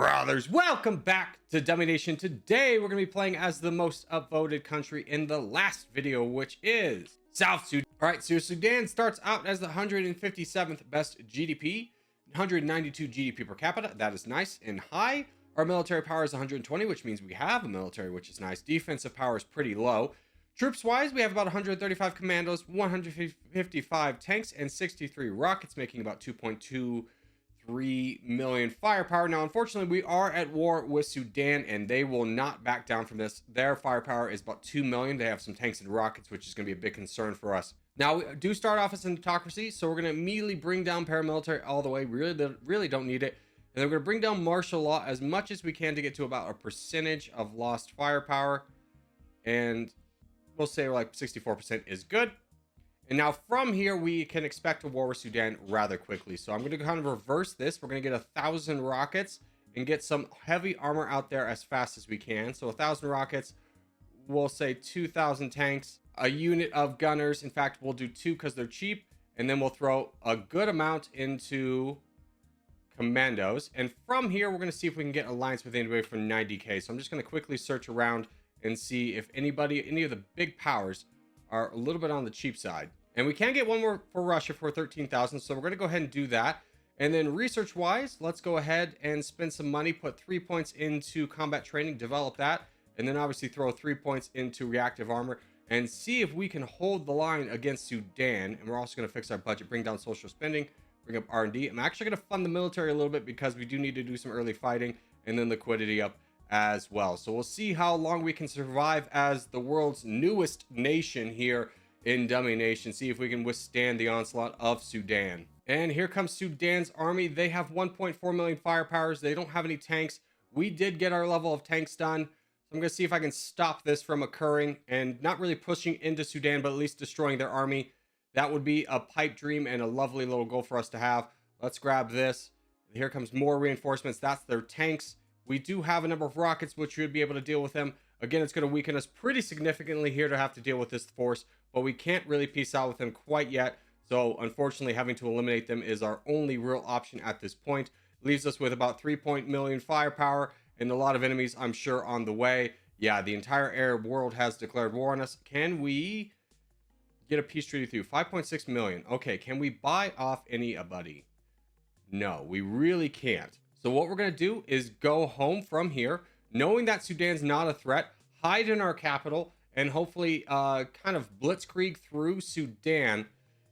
Brothers, welcome back to DummyNation. Today we're going to be playing as the most upvoted country in the last video, which is South Sudan. Alright, so Sudan starts out as the 157th best GDP, 192 GDP per capita. That is nice and high. Our military power is 120, which means we have a military, which is nice. Defensive power is pretty low. Troops wise, we have about 135 commandos, 155 tanks, and 63 rockets, making about 2.23 million firepower. Now, unfortunately, we are at war with Sudan, and they will not back down from this. Their firepower is about 2 million. They have some tanks and rockets, which is going to be a big concern for us. Now, we do start off as an autocracy, so we're going to immediately bring down paramilitary all the way. Really don't need it. And then we're going to bring down martial law as much as we can to get to about a percentage of lost firepower. And we'll say like 64% is good. And now from here, we can expect a war with Sudan rather quickly. So I'm going to kind of reverse this. We're going to get 1,000 rockets and get some heavy armor out there as fast as we can. So 1,000 rockets, we'll say 2,000 tanks, a unit of gunners. In fact, we'll do 2 because they're cheap. And then we'll throw a good amount into commandos. And from here, we're going to see if we can get alliance with anybody for 90k. So I'm just going to quickly search around and see if any of the big powers are a little bit on the cheap side. And we can get one more for Russia for 13,000. So we're going to go ahead and do that. And then research wise, let's go ahead and spend some money, put 3 points into combat training, develop that. And then obviously throw 3 points into reactive armor and see if we can hold the line against Sudan. And we're also going to fix our budget, bring down social spending, bring up R&D. I'm actually going to fund the military a little bit because we do need to do some early fighting, and then liquidity up as well. So we'll see how long we can survive as the world's newest nation here in DummyNation. See if we can withstand the onslaught of Sudan. And here comes Sudan's army. They have 1.4 million firepowers. They don't have any tanks. We did get our level of tanks done. So I'm going to see if I can stop this from occurring and not really pushing into Sudan, but at least destroying their army. That would be a pipe dream and a lovely little goal for us to have. Let's grab this. Here comes more reinforcements. That's their tanks. We do have a number of rockets, which should be able to deal with them. Again, it's going to weaken us pretty significantly here to have to deal with this force, but we can't really peace out with them quite yet. So unfortunately, having to eliminate them is our only real option at this point. Leaves us with about 3 million firepower and a lot of enemies, I'm sure, on the way. Yeah, the entire Arab world has declared war on us. Can we get a peace treaty through? 5.6 million. Okay, can we buy off anybody? No, we really can't. So what we're going to do is go home from here, knowing that Sudan's not a threat, hide in our capital, and hopefully kind of blitzkrieg through Sudan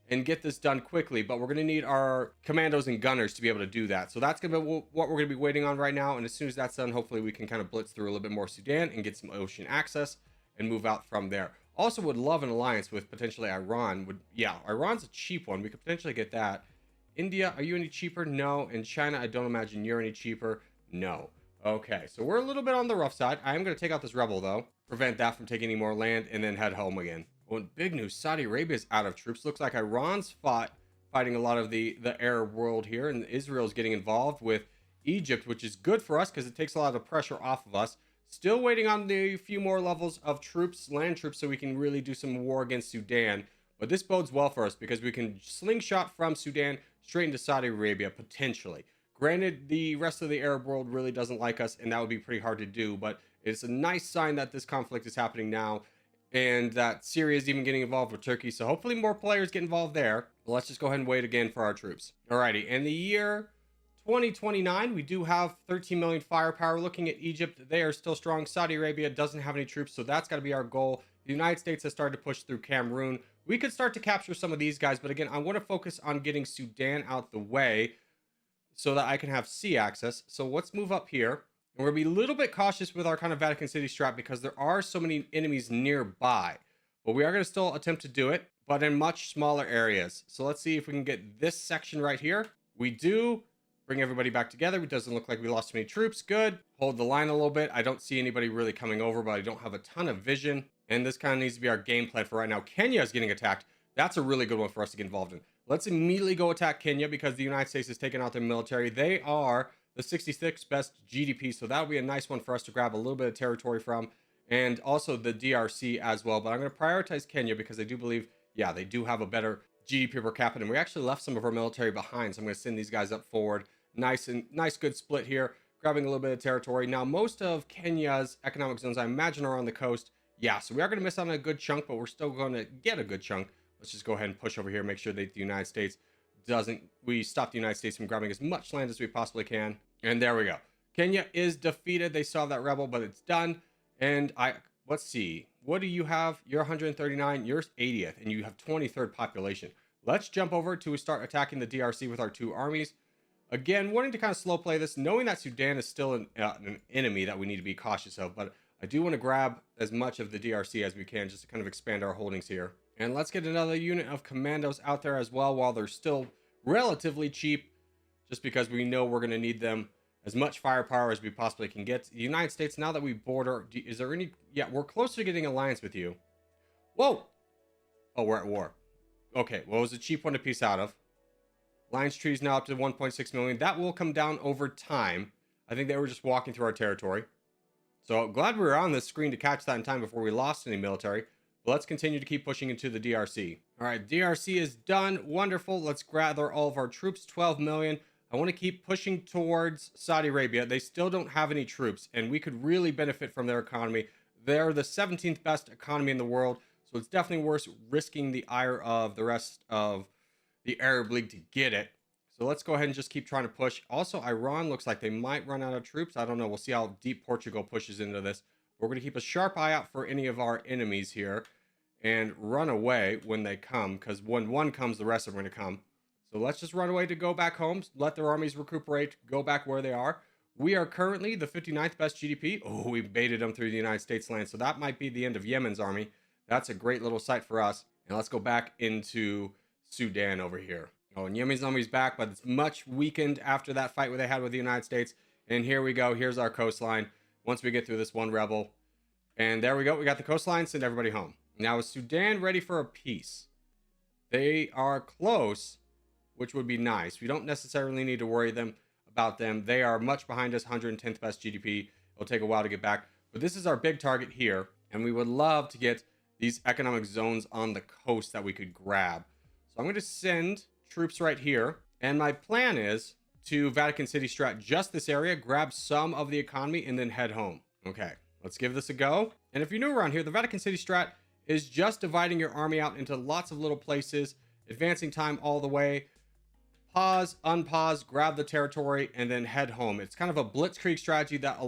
and get this done quickly. But we're going to need our commandos and gunners to be able to do that. So that's going to be what we're going to be waiting on right now. And as soon as that's done, hopefully we can kind of blitz through a little bit more Sudan and get some ocean access and move out from there. Also would love an alliance with potentially Iran. Iran's a cheap one. We could potentially get that. India, are you any cheaper? No. And China, I don't imagine you're any cheaper. No. Okay, so we're a little bit on the rough side. I am going to take out this rebel, though. Prevent that from taking any more land, and then head home again. Well, big news. Saudi Arabia is out of troops. Looks like Iran's fighting a lot of the Arab world here, and Israel's getting involved with Egypt, which is good for us because it takes a lot of pressure off of us. Still waiting on the few more levels of troops, land troops, so we can really do some war against Sudan. But this bodes well for us because we can slingshot from Sudan straight into Saudi Arabia, potentially. Granted, the rest of the Arab world really doesn't like us, and that would be pretty hard to do, but it's a nice sign that this conflict is happening now, and that Syria is even getting involved with Turkey, so hopefully more players get involved there. But let's just go ahead and wait again for our troops. Alrighty, in the year 2029, we do have 13 million firepower. Looking at Egypt, they are still strong. Saudi Arabia doesn't have any troops, so that's got to be our goal. The United States has started to push through Cameroon. We could start to capture some of these guys, but again, I want to focus on getting Sudan out the way so that I can have sea access. So let's move up here. And we're going to be a little bit cautious with our kind of Vatican City strat because there are so many enemies nearby. But we are going to still attempt to do it, but in much smaller areas. So let's see if we can get this section right here. We do. Bring everybody back together. It doesn't look like we lost many troops. Good. Hold the line a little bit. I don't see anybody really coming over, but I don't have a ton of vision. And this kind of needs to be our game plan for right now. Kenya is getting attacked. That's a really good one for us to get involved in. Let's immediately go attack Kenya because the United States has taken out their military. They are the 66th best GDP, so that'll be a nice one for us to grab a little bit of territory from. And also the DRC as well. But I'm going to prioritize Kenya because I do believe, yeah, they do have a better GDP per capita. And we actually left some of our military behind, so I'm going to send these guys up forward. Nice good split here. grabbing a little bit of territory. Now, most of Kenya's economic zones, I imagine, are on the coast. Yeah, so we are going to miss out on a good chunk, but we're still going to get a good chunk. Let's just go ahead and push over here, make sure that the United States we stop the United States from grabbing as much land as we possibly can. And there we go. Kenya is defeated. They still have that rebel, but it's done. And let's see. What do you have? You're 139. You're 80th, and you have 23rd population. Let's jump over to start attacking the DRC with our 2 armies. Again, wanting to kind of slow play this, knowing that Sudan is still an enemy that we need to be cautious of, but I do want to grab as much of the DRC as we can just to kind of expand our holdings here. And let's get another unit of commandos out there as well while they're still relatively cheap, just because we know we're going to need them as much firepower as we possibly can get. The United States, now that we border, is there any... Yeah, we're close to getting alliance with you. Whoa! Oh, we're at war. Okay, well, it was a cheap one to piece out of. Alliance trees now up to 1.6 million. That will come down over time. I think they were just walking through our territory. So glad we were on this screen to catch that in time before we lost any military. But let's continue to keep pushing into the DRC. All right, DRC is done. Wonderful. Let's gather all of our troops, 12 million. I want to keep pushing towards Saudi Arabia. They still don't have any troops, and we could really benefit from their economy. They're the 17th best economy in the world, so it's definitely worth risking the ire of the rest of the Arab League to get it. So let's go ahead and just keep trying to push. Also, Iran looks like they might run out of troops. I don't know. We'll see how deep Portugal pushes into this. We're going to keep a sharp eye out for any of our enemies here and run away when they come, because when one comes, the rest are going to come. So let's just run away to go back home, let their armies recuperate, go back where they are. We are currently the 59th best GDP. Oh, we baited them through the United States land. So that might be the end of Yemen's army. That's a great little sight for us. And let's go back into Sudan over here. Oh, and Yemen's army's back, but it's much weakened after that fight where they had with the United States. And here we go. Here's our coastline. Once we get through this one rebel. And there we go. We got the coastline. Send everybody home. Now, is Sudan ready for a peace? They are close, which would be nice. We don't necessarily need to worry about them. They are much behind us, 110th best GDP. It'll take a while to get back. But this is our big target here. And we would love to get these economic zones on the coast that we could grab. So I'm going to send troops right here. And my plan is to Vatican City strat just this area, grab some of the economy, and then head home. Okay, let's give this a go. And if you're new around here, the Vatican City strat is just dividing your army out into lots of little places, advancing time all the way, pause, unpause, grab the territory, and then head home. It's kind of a blitzkrieg strategy that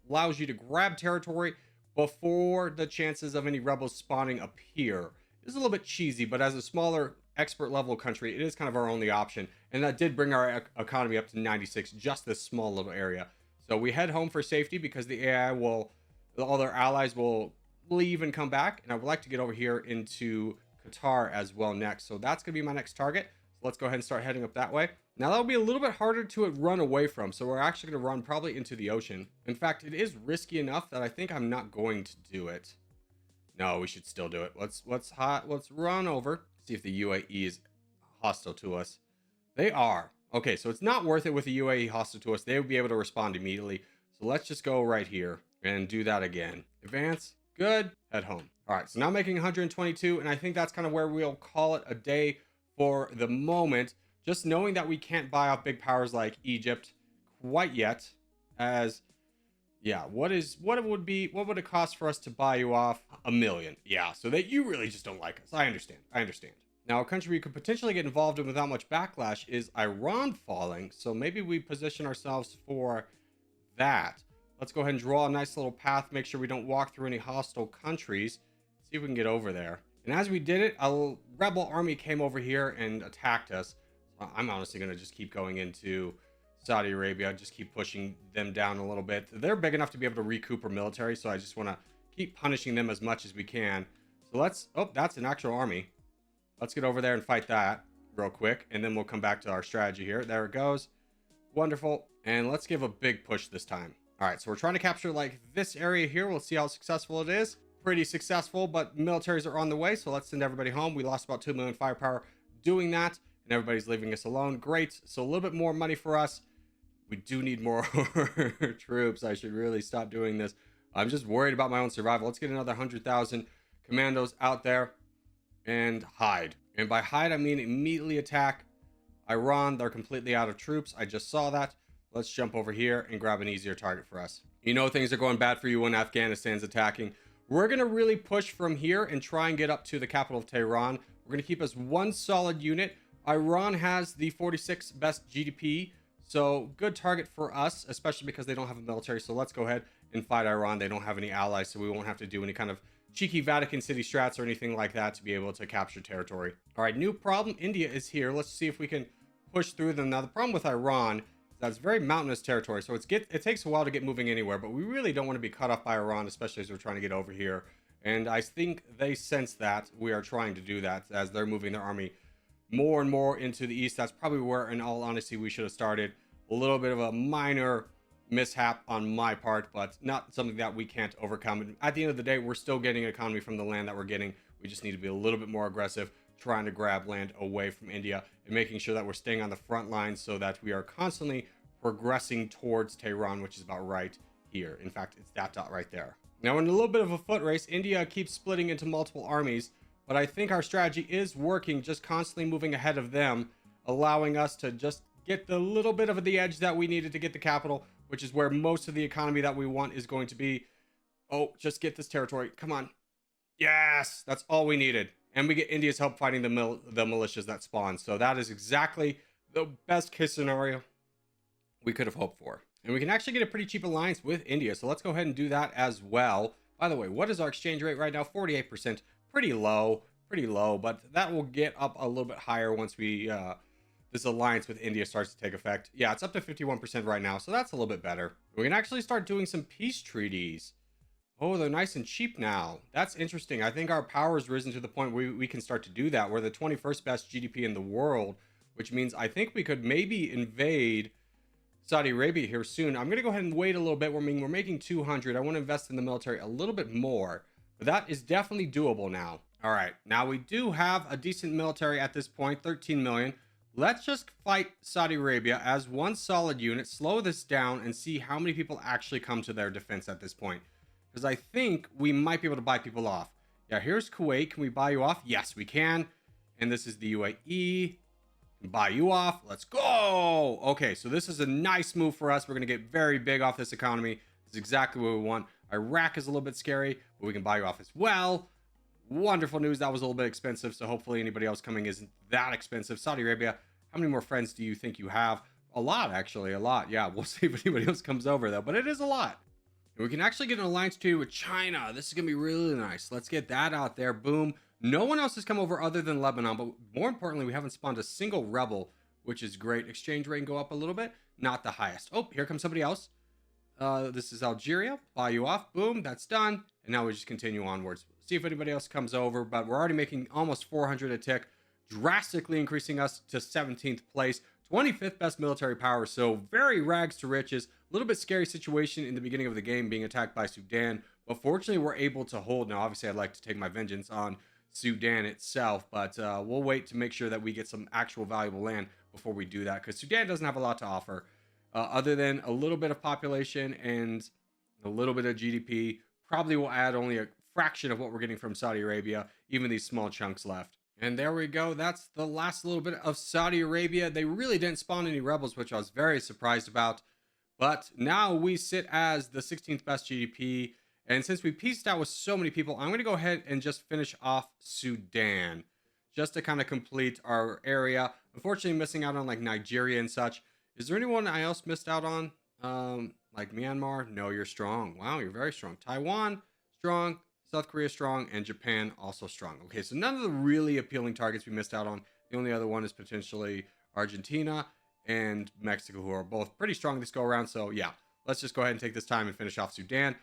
allows you to grab territory before the chances of any rebels spawning appear. It's a little bit cheesy, but as a smaller expert level country, it is kind of our only option. And that did bring our economy up to 96, just this small little area. So we head home for safety because the AI all their allies will leave and come back. And I would like to get over here into Qatar as well next. So that's going to be my next target. So let's go ahead and start heading up that way. Now that'll be a little bit harder to run away from. So we're actually going to run probably into the ocean. In fact, it is risky enough that I think I'm not going to do it. No, we should still do it. Let's run over. See if the UAE is hostile to us. They are. Okay, so it's not worth it with the UAE hostile to us. They would be able to respond immediately. So let's just go right here and do that again. Advance. Good. Head home. All right, so now making 122, and I think that's kind of where we'll call it a day for the moment. Just knowing that we can't buy off big powers like Egypt quite yet, as yeah, what would it cost for us to buy you off? $1 million. Yeah, so that you really just don't like us. I understand. Now, a country we could potentially get involved in without much backlash is Iran falling. So maybe we position ourselves for that. Let's go ahead and draw a nice little path. Make sure we don't walk through any hostile countries. See if we can get over there. And as we did it, a rebel army came over here and attacked us. I'm honestly going to just keep going into Saudi Arabia, just keep pushing them down a little bit. They're big enough to be able to recoup our military, so I just want to keep punishing them as much as we can. So let's, oh, that's an actual army. Let's get over there and fight that real quick, and then we'll come back to our strategy here. There it goes. Wonderful. And let's give a big push this time. All right, so we're trying to capture like this area here. We'll see how successful it is. Pretty successful, but militaries are on the way, so let's send everybody home. We lost about 2 million firepower doing that, and everybody's leaving us alone. Great. So a little bit more money for us. We do need more troops. I should really stop doing this. I'm just worried about my own survival. Let's get another 100,000 commandos out there and hide. And by hide, I mean immediately attack Iran. They're completely out of troops. I just saw that. Let's jump over here and grab an easier target for us. You know things are going bad for you when Afghanistan's attacking. We're going to really push from here and try and get up to the capital of Tehran. We're going to keep us one solid unit. Iran has the 46th best GDP, so good target for us, especially because they don't have a military. So let's go ahead and fight Iran. They don't have any allies, so we won't have to do any kind of cheeky Vatican City strats or anything like that to be able to capture territory. All right, new problem. India is here. Let's see if we can push through them. Now, the problem with Iran is that it's very mountainous territory, so it takes a while to get moving anywhere, but we really don't want to be cut off by Iran, especially as we're trying to get over here. And I think they sense that we are trying to do that as they're moving their army more and more into the east. That's probably where, in all honesty, we should have started. A little bit of a minor mishap on my part, but not something that we can't overcome. And at the end of the day, we're still getting economy from the land that we're getting. We just need to be a little bit more aggressive, trying to grab land away from India and making sure that we're staying on the front lines so that we are constantly progressing towards Tehran, which is about right here. In fact, it's that dot right there. Now, in a little bit of a foot race, India keeps splitting into multiple armies, but I think our strategy is working, just constantly moving ahead of them, allowing us to just get the little bit of the edge that we needed to get the capital, which is where most of the economy that we want is going to be. Oh, just get this territory. Come on. Yes, that's all we needed. And we get India's help fighting the militias that spawn. So that is exactly the best case scenario we could have hoped for. And we can actually get a pretty cheap alliance with India. So let's go ahead and do that as well. By the way, what is our exchange rate right now? 48%. Pretty low, but that will get up a little bit higher once we this alliance with India starts to take effect. Yeah, it's up to 51% right now, so that's a little bit better. We can actually start doing some peace treaties. Oh, they're nice and cheap now. That's interesting. I think our power has risen to the point where we can start to do that. We're the 21st best GDP in the world, which means I think we could maybe invade Saudi Arabia here soon. I'm going to go ahead and wait a little bit. We're making 200. I want to invest in the military a little bit more, but that is definitely doable now. All right, now we do have a decent military at this point, 13 million. Let's just fight Saudi Arabia as one solid unit, slow this down, and see how many people actually come to their defense at this point. Because I think we might be able to buy people off. Yeah, here's Kuwait. Can we buy you off? Yes, we can. And this is the UAE. Buy you off. Let's go. Okay, so this is a nice move for us. We're going to get very big off this economy. This is exactly what we want. Iraq is a little bit scary, but we can buy you off as well. Wonderful news. That was a little bit expensive, so hopefully anybody else coming isn't that expensive. Saudi Arabia, how many more friends do you think you have? A lot, actually. A lot. Yeah, we'll see if anybody else comes over, though, but it is a lot. And we can actually get an alliance treaty with China. This is going to be really nice. Let's get that out there. Boom. No one else has come over other than Lebanon, but more importantly, we haven't spawned a single rebel, which is great. Exchange rate can go up a little bit. Not the highest. Oh, here comes somebody else. This is Algeria. Buy you off. Boom. That's done. And now we just continue onwards. See if anybody else comes over, but we're already making almost 400 a tick, drastically increasing us to 17th place, 25th best military power. So very rags to riches. A little bit scary situation in the beginning of the game, being attacked by Sudan, but fortunately we're able to hold. Now, obviously, I'd like to take my vengeance on Sudan itself, but we'll wait to make sure that we get some actual valuable land before we do that, because Sudan doesn't have a lot to offer other than a little bit of population and a little bit of GDP. Probably will add only a fraction of what we're getting from Saudi Arabia, even these small chunks left. And there we go. That's the last little bit of Saudi Arabia. They really didn't spawn any rebels, which I was very surprised about. But now we sit as the 16th best GDP. And since we pieced out with so many people, I'm going to go ahead and just finish off Sudan, just to kind of complete our area. Unfortunately, missing out on like Nigeria and such. Is there anyone I else missed out on? Like Myanmar? No, you're strong. Wow, you're very strong. Taiwan, strong. South Korea, strong. And Japan, also strong. Okay, so none of the really appealing targets we missed out on. The only other one is potentially Argentina and Mexico, who are both pretty strong this go around. So yeah, let's just go ahead and take this time and finish off Sudan.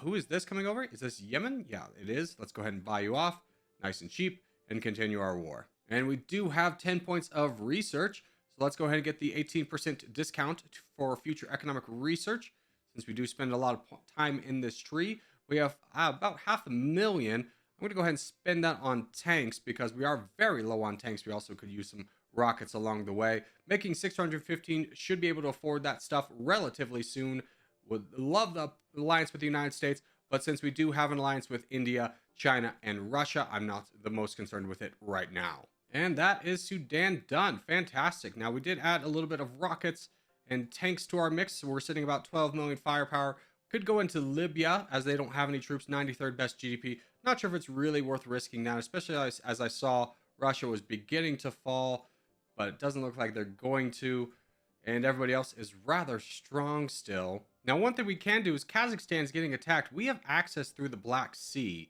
Who is this coming over? Is this Yemen? Yeah, it is. Let's go ahead and buy you off nice and cheap and continue our war. And we do have 10 points of research. So let's go ahead and get the 18% discount for future economic research. Since we do spend a lot of time in this tree, we have about 500,000. I'm going to go ahead and spend that on tanks because we are very low on tanks. We also could use some rockets along the way. Making 615 should be able to afford that stuff relatively soon. Would love the alliance with the United States, but since we do have an alliance with India, China, and Russia, I'm not the most concerned with it right now. And that is Sudan done. Fantastic. Now, we did add a little bit of rockets and tanks to our mix. So we're sitting about 12 million firepower. Could go into Libya as they don't have any troops. 93rd best GDP. Not sure if it's really worth risking that, especially as I saw Russia was beginning to fall, but it doesn't look like they're going to. And everybody else is rather strong still. Now, one thing we can do is Kazakhstan is getting attacked. We have access through the Black Sea.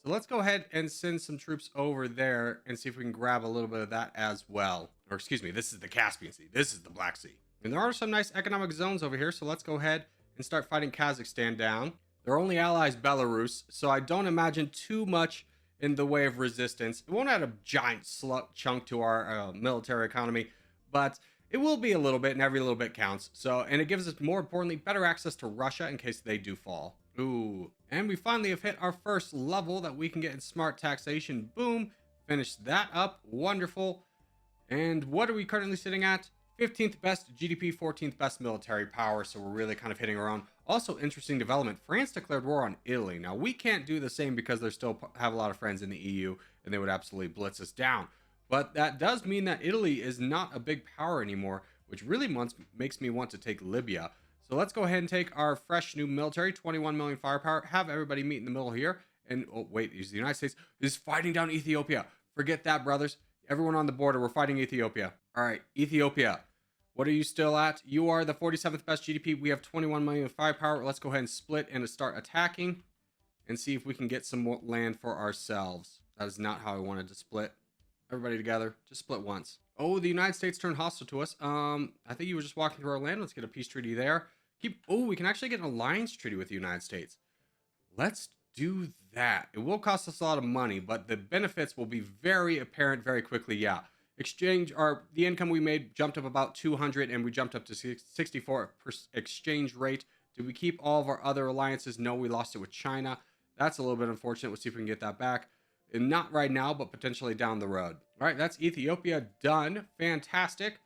So let's go ahead and send some troops over there and see if we can grab a little bit of that as well. Or excuse me, this is the Caspian Sea. This is the Black Sea. And there are some nice economic zones over here. So let's go ahead and start fighting Kazakhstan down. Their only ally is Belarus. So I don't imagine too much in the way of resistance. It won't add a giant chunk to our military economy, but it will be a little bit, and every little bit counts. So, and it gives us, more importantly, better access to Russia in case they do fall. Ooh. And we finally have hit our first level that we can get in smart taxation. Boom. Finish that up. Wonderful. And what are we currently sitting at? 15th best GDP, 14th best military power. So we're really kind of hitting our own. Also, interesting development. France declared war on Italy. Now, we can't do the same because they still have a lot of friends in the EU, and they would absolutely blitz us down. But that does mean that Italy is not a big power anymore, which really makes me want to take Libya. So let's go ahead and take our fresh new military, 21 million firepower, have everybody meet in the middle here. And, oh, wait, the United States is fighting down Ethiopia. Forget that, brothers. Everyone on the border, we're fighting Ethiopia. All right, Ethiopia. What are you still at? You are the 47th best GDP. We have 21 million firepower. Let's go ahead and split and start attacking and see if we can get some more land for ourselves. That is not how I wanted to split. Everybody together, just split once. Oh, the United States turned hostile to us. I think you were just walking through our land. Let's get a peace treaty there. We can actually get an alliance treaty with the United States. Let's do that. It will cost us a lot of money, but the benefits will be very apparent very quickly. Yeah, the income we made jumped up about 200, and we jumped up to 64% exchange rate. Did we keep all of our other alliances? No, we lost it with China. That's a little bit unfortunate. We'll see if we can get that back. And not right now, but potentially down the road. All right, that's Ethiopia done. Fantastic.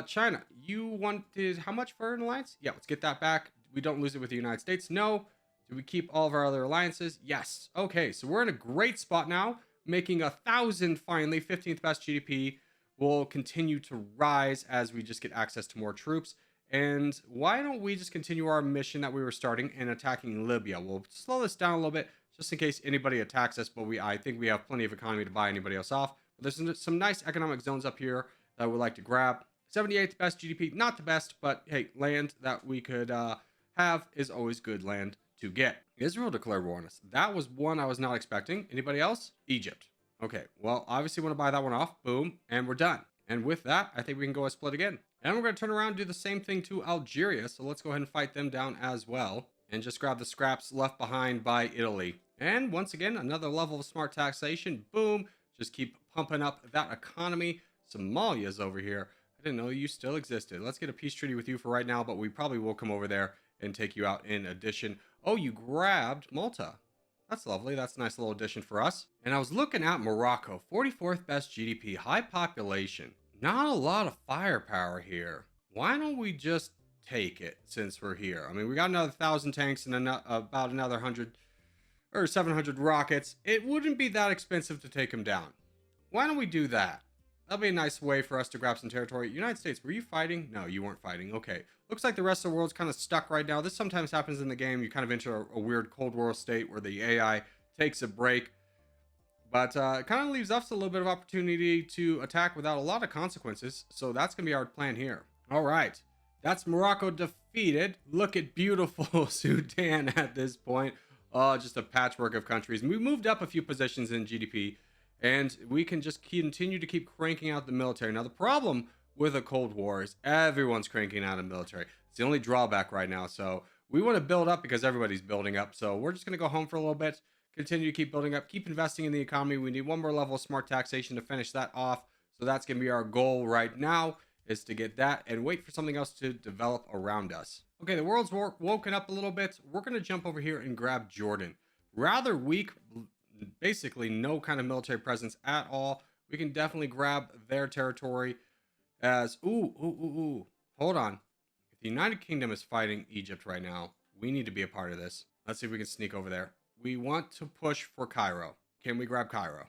China, you wanted how much for an alliance? Yeah, let's get that back. We don't lose it with the United States. No. Do we keep all of our other alliances? Yes. Okay, so we're in a great spot now, making 1,000 finally. 15th best GDP will continue to rise as we just get access to more troops. And why don't we just continue our mission that we were starting and attacking Libya? We'll slow this down a little bit just in case anybody attacks us, but I think we have plenty of economy to buy anybody else off. But there's some nice economic zones up here that I would like to grab. 78th best GDP, not the best, but hey, land that we could have is always good land to get. Israel declared war on us. That was one I was not expecting. Anybody else? Egypt. Okay, well, obviously want to buy that one off. Boom, and we're done. And with that, I think we can go a split again. And we're going to turn around and do the same thing to Algeria. So let's go ahead and fight them down as well. And just grab the scraps left behind by Italy. And once again, another level of smart taxation. Boom. Just keep pumping up that economy. Somalia's over here. I didn't know you still existed. Let's get a peace treaty with you for right now, but we probably will come over there and take you out in addition. Oh, you grabbed Malta. That's lovely. That's a nice little addition for us. And I was looking at Morocco. 44th best GDP. High population. Not a lot of firepower here. Why don't we just take it since we're here? I mean, we got another 1,000 tanks and about another 100 or 700 rockets. It wouldn't be that expensive to take them down. Why don't we do that? That'll be a nice way for us to grab some territory. United States, were you fighting? No, you weren't fighting. Okay. Looks like the rest of the world's kind of stuck right now. This sometimes happens in the game. You kind of enter a weird Cold War state where the AI takes a break. But it kind of leaves us a little bit of opportunity to attack without a lot of consequences. So that's going to be our plan here. All right. That's Morocco defeated. Look at beautiful Sudan at this point. Just a patchwork of countries. We moved up a few positions in GDP. And we can just continue to keep cranking out the military. Now, the problem with a Cold War is everyone's cranking out a military. It's the only drawback right now. So we want to build up because everybody's building up. So we're just going to go home for a little bit, continue to keep building up, keep investing in the economy. We need one more level of smart taxation to finish that off. So that's going to be our goal right now, is to get that and wait for something else to develop around us. Okay, the world's woken up a little bit. We're going to jump over here and grab Jordan. Rather weak, basically no kind of military presence at all. We can definitely grab their territory as hold on. If the United Kingdom is fighting Egypt right now, we need to be a part of this. Let's see if we can sneak over there. We want to push for Cairo. Can we grab Cairo?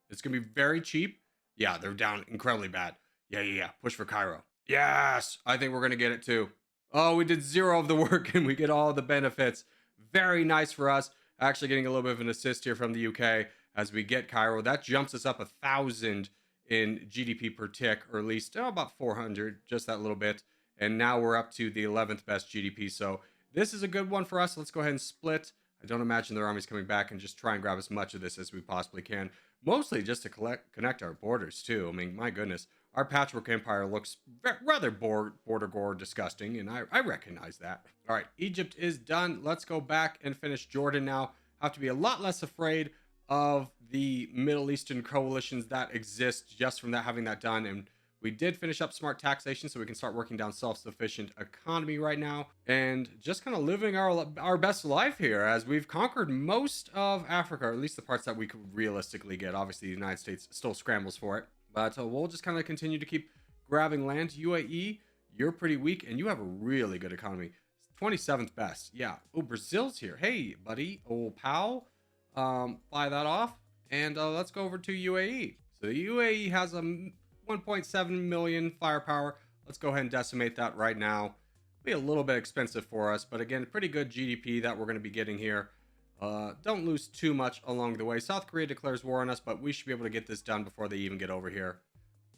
It's gonna be very cheap. Yeah, they're down incredibly bad. Yeah. Push for Cairo. Yes, I think we're going to get it too. Oh, we did zero of the work and we get all the benefits. Very nice for us. Actually getting a little bit of an assist here from the UK as we get Cairo. That jumps us up 1,000 in GDP per tick, or at least about 400, just that little bit. And now we're up to the 11th best GDP. So this is a good one for us. Let's go ahead and split. I don't imagine their army's coming back, and just try and grab as much of this as we possibly can. Mostly just to connect our borders too. I mean, my goodness, our patchwork empire looks rather border gore disgusting, and I recognize that. All right, Egypt is done. Let's go back and finish Jordan now. Have to be a lot less afraid of the Middle Eastern coalitions that exist just from that having that done. And we did finish up smart taxation, so we can start working down self-sufficient economy right now and just kind of living our best life here as we've conquered most of Africa, or at least the parts that we could realistically get. Obviously, the United States still scrambles for it, but we'll just kind of continue to keep grabbing land. UAE, you're pretty weak, and you have a really good economy. 27th best. Yeah. Oh, Brazil's here. Hey, buddy. Oh, pal. Buy that off. And let's go over to UAE. So the UAE has a 1.7 million firepower. Let's go ahead and decimate that right now. Be a little bit expensive for us, but again, pretty good GDP that we're going to be getting here. Don't lose too much along the way. South Korea declares war on us, but we should be able to get this done before they even get over here.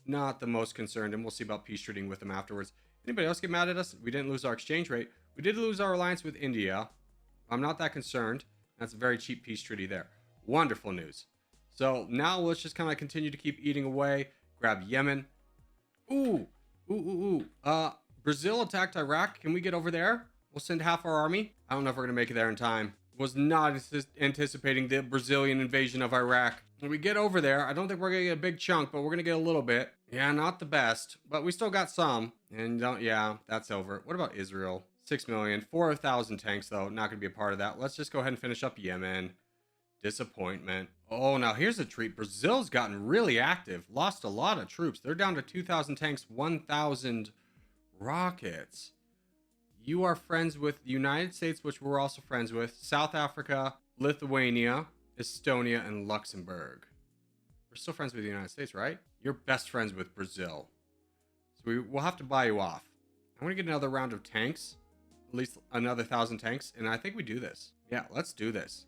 Not the most concerned, and we'll see about peace treating with them afterwards. Anybody else get mad at us? We didn't lose our exchange rate. We did lose our alliance with India. I'm not that concerned. That's a very cheap peace treaty there. Wonderful news. So now let's just kind of continue to keep eating away. Grab Yemen. Brazil attacked Iraq. Can we get over there? We'll send half our army. I don't know if we're going to make it there in time. Was not anticipating the Brazilian invasion of Iraq. When we get over there, I don't think we're going to get a big chunk, but we're going to get a little bit. Yeah, not the best, but we still got some. And yeah, that's over. What about Israel? 6 million, 4,000 tanks though. Not going to be a part of that. Let's just go ahead and finish up Yemen. Disappointment. Oh, now here's a treat. Brazil's gotten really active. Lost a lot of troops. They're down to 2,000 tanks, 1,000 rockets. You are friends with the United States, which we're also friends with, South Africa, Lithuania, Estonia, and Luxembourg. We're still friends with the United States, right? You're best friends with Brazil. So we'll have to buy you off. I'm going to get another round of tanks. At least another 1,000 tanks. And I think we do this. Yeah, let's do this.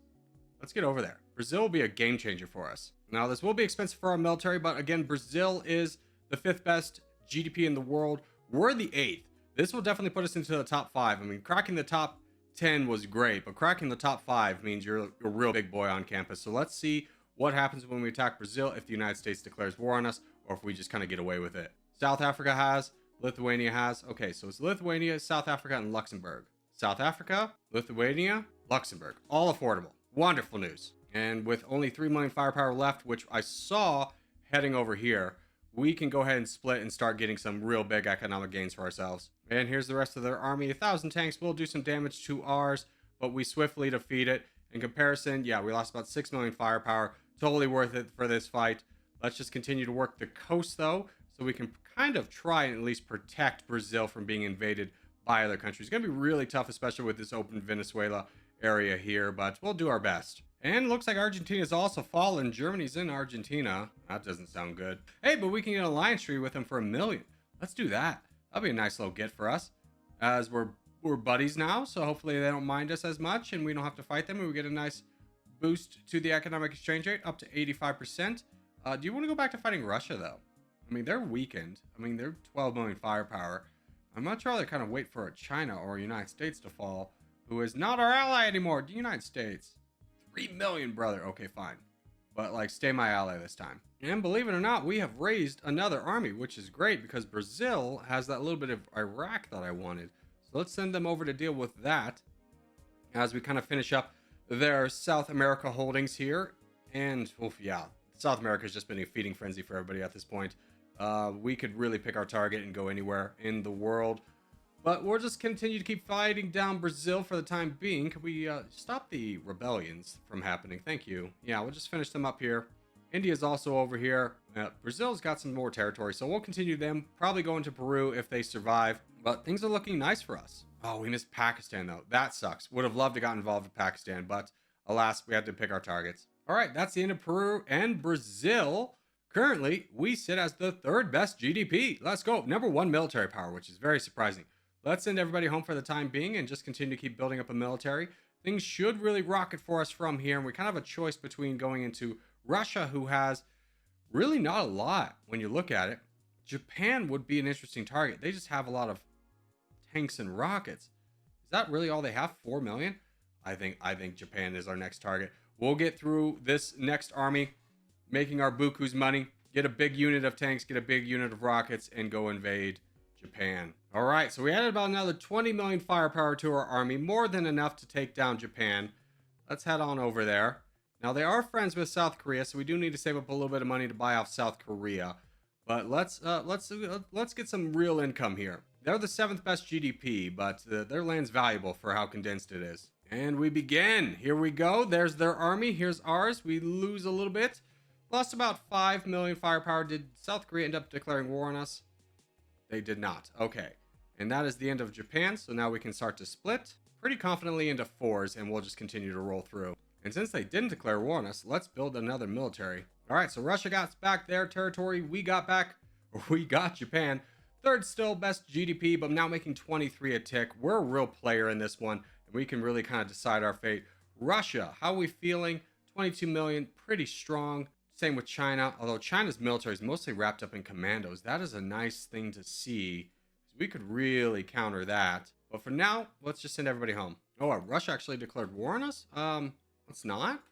Let's get over there. Brazil will be a game changer for us. Now, this will be expensive for our military, but again, Brazil is the 5th best GDP in the world. We're the 8th. This will definitely put us into the top 5. I mean, cracking the top 10 was great, but cracking the top 5 means you're a real big boy on campus. So let's see what happens when we attack Brazil, if the United States declares war on us, or if we just kind of get away with it. South Africa has, Lithuania has. Okay, so it's Lithuania, South Africa, and Luxembourg. South Africa, Lithuania, Luxembourg. All affordable. Wonderful news. And with only 3 million firepower left, which I saw heading over here, we can go ahead and split and start getting some real big economic gains for ourselves. And here's the rest of their army. 1,000 tanks will do some damage to ours, but we swiftly defeat it. In comparison, yeah, we lost about 6 million firepower. Totally worth it for this fight. Let's just continue to work the coast, though, so we can kind of try and at least protect Brazil from being invaded by other countries. It's going to be really tough, especially with this open Venezuela area here, but we'll do our best. And it looks like Argentina's also fallen. Germany's in Argentina. That doesn't sound good. Hey, but we can get an alliance treaty with them for 1 million. Let's do that. That'll be a nice little get for us, as we're buddies now, so hopefully they don't mind us as much and we don't have to fight them, and we get a nice boost to the economic exchange rate up to 85%. Do you want to go back to fighting Russia, though? I mean, they're weakened. I mean, they're 12 million firepower. I'm much rather kind of wait for a China or a United States to fall, who is not our ally anymore. The United States. 3 million, brother. Okay, fine. But, like, stay my ally this time. And believe it or not, we have raised another army, which is great because Brazil has that little bit of Iraq that I wanted. So let's send them over to deal with that as we kind of finish up their South America holdings here. And, oof, yeah, South America has just been a feeding frenzy for everybody at this point. We could really pick our target and go anywhere in the world. But we'll just continue to keep fighting down Brazil for the time being. Could we stop the rebellions from happening? Thank you. Yeah, we'll just finish them up here. India's also over here. Brazil's got some more territory, so we'll continue them. Probably go into Peru if they survive. But things are looking nice for us. Oh, we missed Pakistan, though. That sucks. Would have loved to get involved with Pakistan, but alas, we had to pick our targets. All right, that's the end of Peru and Brazil. currently, we sit as the third best GDP. Let's go. Number one military power, which is very surprising. Let's send everybody home for the time being and just continue to keep building up a military. Things should really rocket for us from here. And we kind of have a choice between going into Russia, who has really not a lot when you look at it. Japan would be an interesting target. They just have a lot of tanks and rockets. Is that really all they have? 4 million? I think Japan is our next target. We'll get through this next army, making our buku's money, get a big unit of tanks, get a big unit of rockets, and go invade Japan. All right, so we added about another 20 million firepower to our army, more than enough to take down Japan. Let's head on over there. Now, they are friends with South Korea, so we do need to save up a little bit of money to buy off South Korea. But let's get some real income here. They're the 7th best GDP, but their land's valuable for how condensed it is. And we begin. Here we go. There's their army. Here's ours. We lose a little bit. Lost about 5 million firepower. Did South Korea end up declaring war on us? They did not. Okay. And that is the end of Japan. So now we can start to split pretty confidently into 4s, and we'll just continue to roll through. And since they didn't declare war on us, let's build another military. All right, so Russia got back their territory. We got Japan. Third still best GDP, but now making 23 a tick. We're a real player in this one, and we can really kind of decide our fate. Russia, how are we feeling? 22 million, pretty strong. Same with China, although China's military is mostly wrapped up in commandos. That is a nice thing to see. We could really counter that. But for now, let's just send everybody home. Oh, Russia actually declared war on us? Let's not.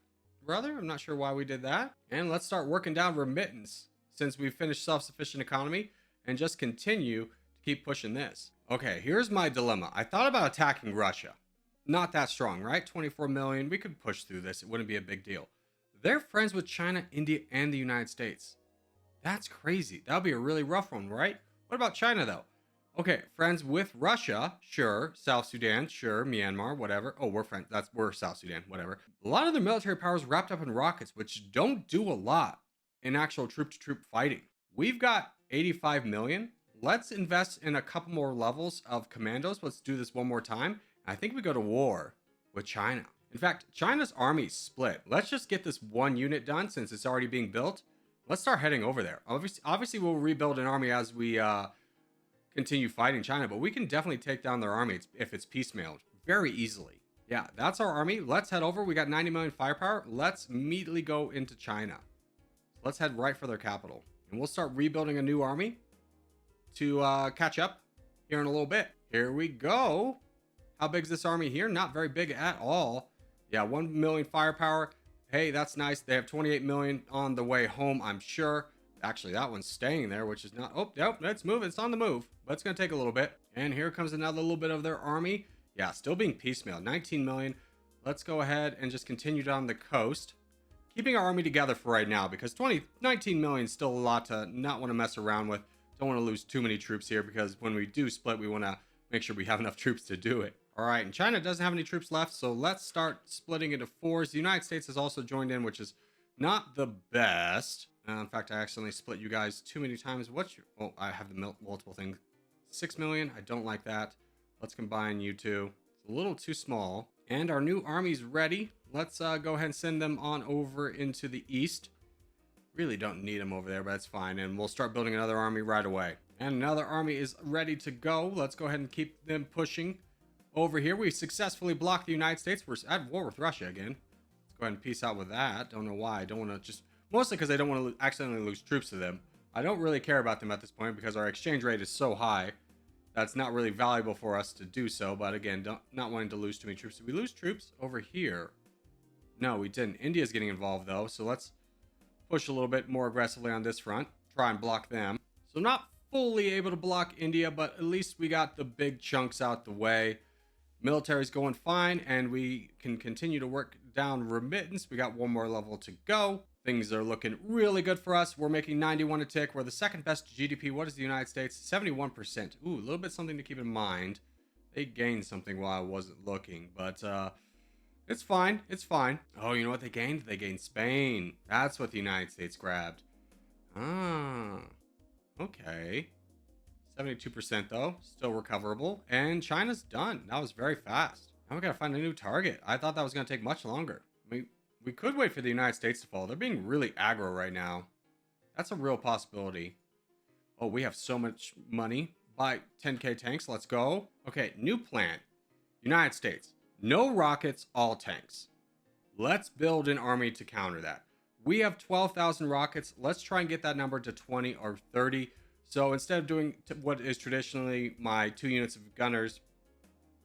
Brother, I'm not sure why we did that. And let's start working down remittance since we've finished self-sufficient economy and just continue to keep pushing this. Okay, here's my dilemma. I thought about attacking Russia. Not that strong, right? 24 million. We could push through this. It wouldn't be a big deal. They're friends with China, India, and the United States. That's crazy. That'll be a really rough one, right? What about China, though? Okay, friends with Russia, sure. South Sudan, sure. Myanmar, whatever. Oh, we're friends. We're South Sudan, whatever. A lot of their military power is wrapped up in rockets, which don't do a lot in actual troop-to-troop fighting. We've got 85 million. Let's invest in a couple more levels of commandos. Let's do this one more time. I think we go to war with China. In fact, China's army split. Let's just get this one unit done since it's already being built. Let's start heading over there. Obviously we'll rebuild an army as we continue fighting China, but we can definitely take down their army if it's piecemealed very easily. Yeah, that's our army. Let's head over. We got 90 million firepower. Let's immediately go into China. Let's head right for their capital, and we'll start rebuilding a new army to catch up here in a little bit. Here we go. How big is this army here? Not very big at all. Yeah, 1 million firepower. Hey, that's nice. They have 28 million on the way home, I'm sure. Actually, that one's staying there, which is not... Oh, nope, let's move. It's on the move, but it's going to take a little bit. And here comes another little bit of their army. Yeah, still being piecemeal. 19 million. Let's go ahead and just continue down the coast. Keeping our army together for right now, because 19 million is still a lot to not want to mess around with. Don't want to lose too many troops here, because when we do split, we want to make sure we have enough troops to do it. All right, and China doesn't have any troops left, so let's start splitting into 4s. The United States has also joined in, which is not the best. In fact, I accidentally split you guys too many times. Oh, I have the multiple things. 6 million. I don't like that. Let's combine you two. It's a little too small. And our new army's ready. Let's go ahead and send them on over into the east. Really don't need them over there, but that's fine. And we'll start building another army right away. And another army is ready to go. Let's go ahead and keep them pushing over here. We successfully blocked the United States. We're at war with Russia again. Let's go ahead and peace out with that. Don't know why. I don't want to just... Mostly because I don't want to accidentally lose troops to them. I don't really care about them at this point because our exchange rate is so high. That's not really valuable for us to do so. But again, not wanting to lose too many troops. Did we lose troops over here? No, we didn't. India's getting involved though. So let's push a little bit more aggressively on this front. Try and block them. So not fully able to block India, but at least we got the big chunks out the way. Military's going fine, and we can continue to work down remittance. We got one more level to go. Things are looking really good for us. We're making 91 a tick. We're the second best GDP. What is the United States? 71%. Ooh, a little bit something to keep in mind. They gained something while I wasn't looking, but it's fine. It's fine. Oh, you know what they gained? They gained Spain. That's what the United States grabbed. Ah, okay. 72% though, still recoverable. And China's done. That was very fast. Now we gotta find a new target. I thought that was gonna take much longer. I mean, we could wait for the United States to fall. They're being really aggro right now. That's a real possibility. Oh, we have so much money. Buy 10k tanks. Let's go. Okay, new plan. United States. No rockets, all tanks. Let's build an army to counter that. We have 12,000 rockets. Let's try and get that number to 20 or 30. So instead of doing what is traditionally my 2 units of gunners,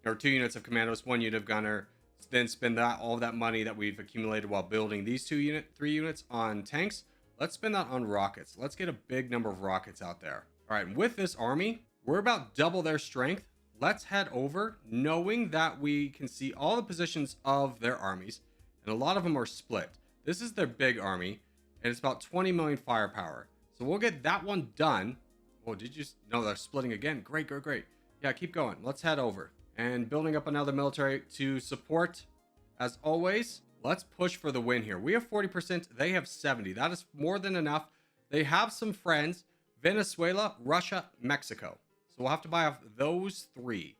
or 2 units of commandos, 1 unit of gunner, then spend all that money that we've accumulated while building these 3 units on tanks, let's spend that on rockets. Let's get a big number of rockets out there. All right, and with this army, we're about double their strength. Let's head over, knowing that we can see all the positions of their armies, and a lot of them are split. This is their big army, and it's about 20 million firepower. So we'll get that one done. Oh, no, they're splitting again. Great, great, great. Yeah, keep going. Let's head over. And building up another military to support. As always, let's push for the win here. We have 40%. They have 70. That is more than enough. They have some friends. Venezuela, Russia, Mexico. So we'll have to buy off those 3.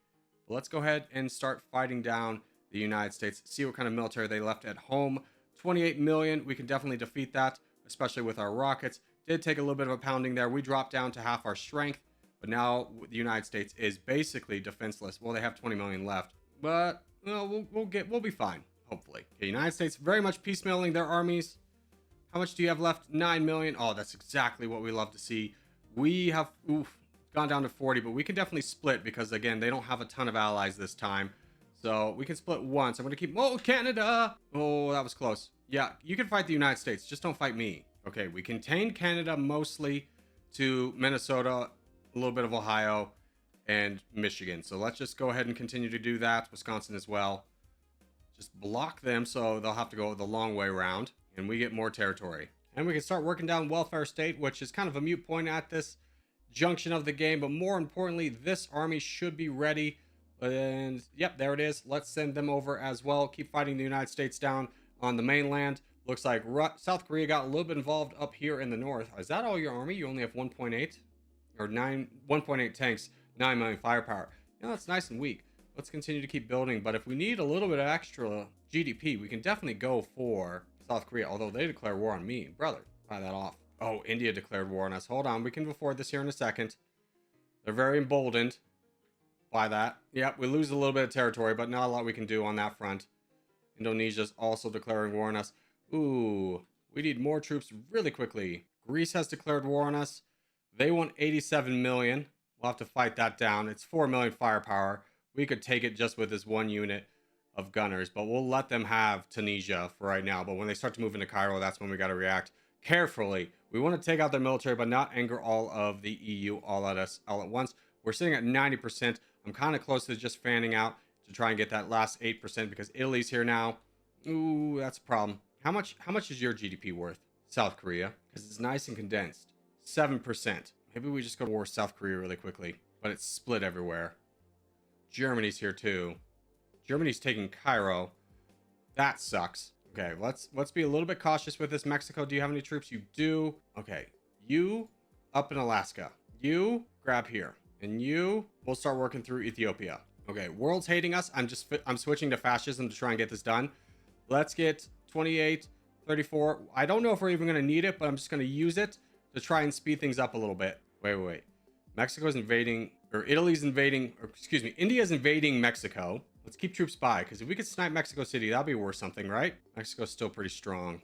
But let's go ahead and start fighting down the United States. See what kind of military they left at home. 28 million. We can definitely defeat that, especially with our rockets. Did take a little bit of a pounding there. We dropped down to half our strength. But now the United States is basically defenseless. Well, they have 20 million left, but we'll be fine, hopefully. Okay, United States very much piecemealing their armies. How much do you have left? 9 million. Oh, that's exactly what we love to see. We have gone down to 40, but we can definitely split because again, they don't have a ton of allies this time. So we can split once. I'm going to keep, Canada. Oh, that was close. Yeah, you can fight the United States. Just don't fight me. Okay, we contained Canada mostly to Minnesota, a little bit of Ohio, and Michigan. So let's just go ahead and continue to do that. Wisconsin as well. Just block them so they'll have to go the long way around, and we get more territory. And we can start working down welfare state, which is kind of a moot point at this junction of the game. But more importantly, this army should be ready. And yep, there it is. Let's send them over as well. Keep fighting the United States down on the mainland. Looks like South Korea got a little bit involved up here in the north. Is that all your army? You only have 1.8? Or 1.8 tanks, 9 million firepower. You know, that's nice and weak. Let's continue to keep building. But if we need a little bit of extra GDP, we can definitely go for South Korea. Although they declare war on me. Brother, buy that off. Oh, India declared war on us. Hold on. We can afford this here in a second. They're very emboldened by that. Yep, we lose a little bit of territory, but not a lot we can do on that front. Indonesia's also declaring war on us. Ooh, we need more troops really quickly. Greece has declared war on us. They want 87 million. We'll have to fight that down. It's 4 million firepower. We could take it just with this 1 unit of gunners, but we'll let them have Tunisia for right now. But when they start to move into Cairo, that's when we got to react carefully. We want to take out their military, but not anger all of the EU all at us all at once. We're sitting at 90%. I'm kind of close to just fanning out to try and get that last 8% because Italy's here now. Ooh, that's a problem. How much is your GDP worth? South Korea, because it's nice and condensed. 7%. Maybe we just go to war with South Korea really quickly, but it's split everywhere. Germany's here too. Germany's taking Cairo. That sucks. Okay, let's be a little bit cautious with this. Mexico, do you have any troops? You do. Okay, you up in Alaska. You grab here, and we'll start working through Ethiopia. Okay, world's hating us. I'm switching to fascism to try and get this done. Let's get 28, 34. I don't know if we're even going to need it, but I'm just going to use it to try and speed things up a little bit. Wait. Mexico's invading, or Italy's invading, or excuse me, India's invading Mexico. Let's keep troops by, because if we could snipe Mexico City, that'd be worth something, right? Mexico's still pretty strong.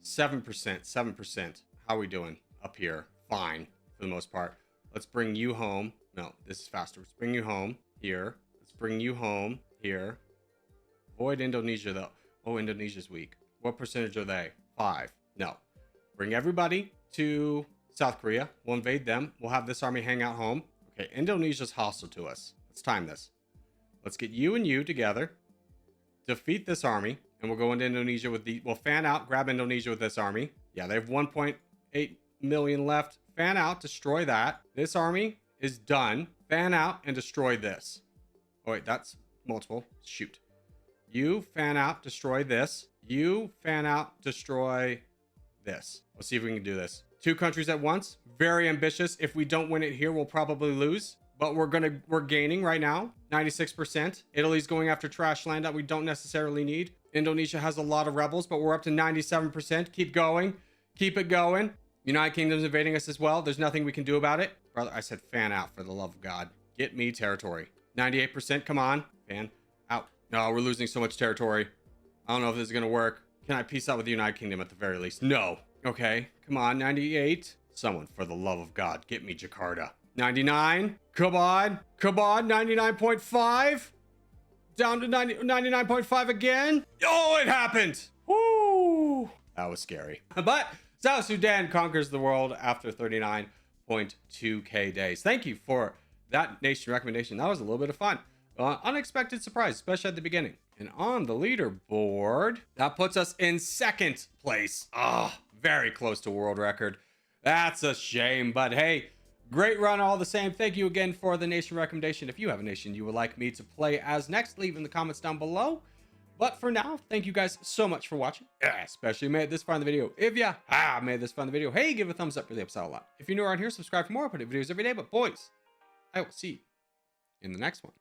7%. How are we doing up here? Fine, for the most part. Let's bring you home. No, this is faster. Let's bring you home here. Let's bring you home here. Avoid Indonesia, though. Oh, Indonesia's weak. What percentage are they? 5. No. Bring everybody to South Korea. We'll invade them. We'll have this army hang out home. Okay, Indonesia's hostile to us. Let's time this. Let's get you and you together. Defeat this army. And we'll go into Indonesia with we'll fan out, grab Indonesia with this army. Yeah, they have 1.8 million left. Fan out, destroy that. This army is done. Fan out and destroy this. Oh, wait, that's multiple. Shoot. You fan out, destroy this. You fan out, destroy this. Let's see if we can do this. 2 countries at once. Very ambitious. If we don't win it here, we'll probably lose. But we're gaining right now. 96%. Italy's going after trash land that we don't necessarily need. Indonesia has a lot of rebels, but we're up to 97%. Keep going. Keep it going. United Kingdom's invading us as well. There's nothing we can do about it. Brother, I said fan out, for the love of God. Get me territory. 98%, come on. Fan out. No, we're losing so much territory. I don't know if this is going to work. Can I peace out with the United Kingdom at the very least? No. Okay, come on, 98. Someone, for the love of God, get me Jakarta. 99. Come on. Come on, 99.5. Down to 99.5 again. Oh, it happened. Woo. That was scary. But South Sudan conquers the world after 39.2k days. Thank you for that nation recommendation. That was a little bit of fun. Unexpected surprise, especially at the beginning. And on the leaderboard, that puts us in second place. Oh, very close to world record. That's a shame, but hey, great run all the same. Thank you again for the nation recommendation. If you have a nation you would like me to play as next, leave in the comments down below. But for now, thank you guys so much for watching. Especially made it this far in the video. If you made it this far in the video, hey, give a thumbs up, really helps out a lot. If you're new around here, subscribe for more. I put videos every day. But boys, I will see you in the next one.